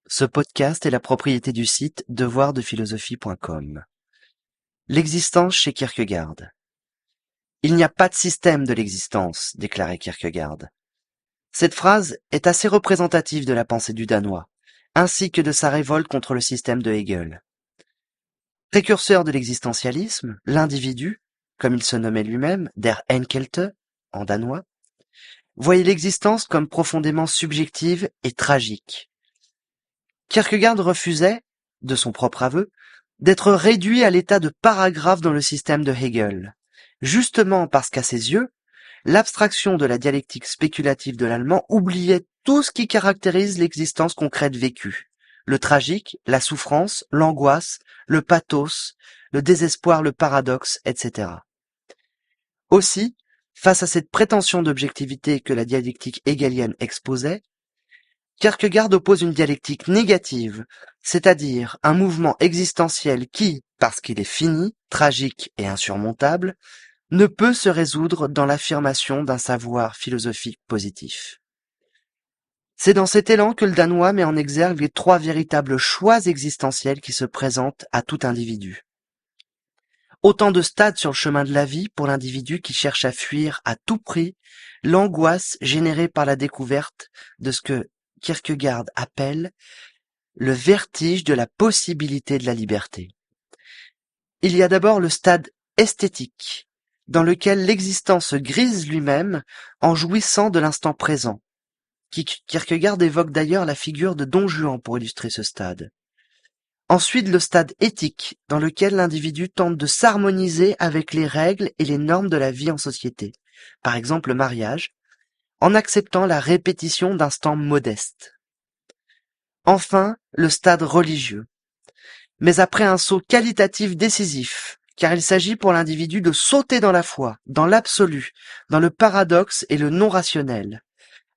Ce podcast est la propriété du site devoirdephilosophie.com. L'existence chez Kierkegaard. Il n'y a pas de système de l'existence, déclarait Kierkegaard. Cette phrase est assez représentative de la pensée du Danois, ainsi que de sa révolte contre le système de Hegel. Précurseur de l'existentialisme, l'individu, comme il se nommait lui-même, der Enkelte, en danois, voyait l'existence comme profondément subjective et tragique. Kierkegaard refusait, de son propre aveu, d'être réduit à l'état de paragraphe dans le système de Hegel, justement parce qu'à ses yeux, l'abstraction de la dialectique spéculative de l'allemand oubliait tout ce qui caractérise l'existence concrète vécue, le tragique, la souffrance, l'angoisse, le pathos, le désespoir, le paradoxe, etc. Aussi, face à cette prétention d'objectivité que la dialectique hegelienne exposait, Kierkegaard oppose une dialectique négative, c'est-à-dire un mouvement existentiel qui, parce qu'il est fini, tragique et insurmontable, ne peut se résoudre dans l'affirmation d'un savoir philosophique positif. C'est dans cet élan que le Danois met en exergue les trois véritables choix existentiels qui se présentent à tout individu. Autant de stades sur le chemin de la vie pour l'individu qui cherche à fuir à tout prix l'angoisse générée par la découverte de ce que Kierkegaard appelle le vertige de la possibilité de la liberté. Il y a d'abord le stade esthétique, dans lequel l'existant se grise lui-même en jouissant de l'instant présent. Kierkegaard évoque d'ailleurs la figure de Don Juan pour illustrer ce stade. Ensuite, le stade éthique, dans lequel l'individu tente de s'harmoniser avec les règles et les normes de la vie en société, par exemple le mariage, en acceptant la répétition d'instants modestes. Enfin, le stade religieux, mais après un saut qualitatif décisif, car il s'agit pour l'individu de sauter dans la foi, dans l'absolu, dans le paradoxe et le non-rationnel,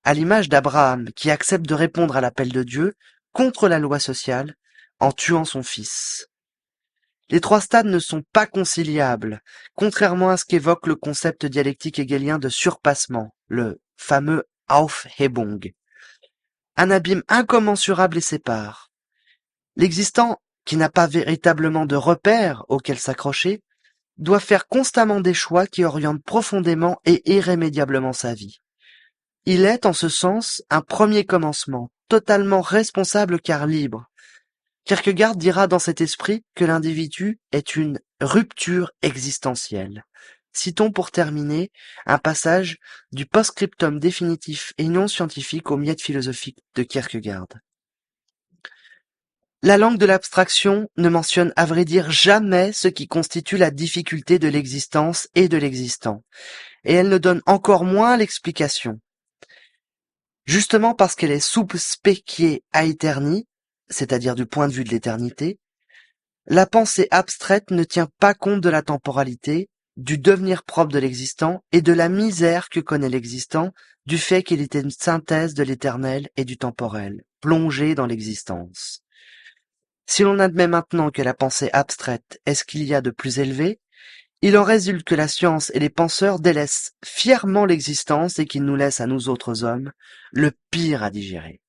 à l'image d'Abraham qui accepte de répondre à l'appel de Dieu contre la loi sociale en tuant son fils. Les trois stades ne sont pas conciliables, contrairement à ce qu'évoque le concept dialectique hegelien de surpassement, le fameux Aufhebung. Un abîme incommensurable les sépare. L'existant, qui n'a pas véritablement de repères auxquels s'accrocher, doit faire constamment des choix qui orientent profondément et irrémédiablement sa vie. Il est, en ce sens, un premier commencement, totalement responsable car libre. Kierkegaard dira dans cet esprit que l'individu est une rupture existentielle. Citons pour terminer un passage du post-scriptum définitif et non scientifique aux miettes philosophiques de Kierkegaard. La langue de l'abstraction ne mentionne à vrai dire jamais ce qui constitue la difficulté de l'existence et de l'existant, et elle ne donne encore moins l'explication. Justement parce qu'elle est sub specie aeterni, c'est-à-dire du point de vue de l'éternité, la pensée abstraite ne tient pas compte de la temporalité, du devenir propre de l'existant et de la misère que connaît l'existant du fait qu'il était une synthèse de l'éternel et du temporel, plongé dans l'existence. Si l'on admet maintenant que la pensée abstraite est ce qu'il y a de plus élevé, il en résulte que la science et les penseurs délaissent fièrement l'existence et qu'ils nous laissent à nous autres hommes le pire à digérer.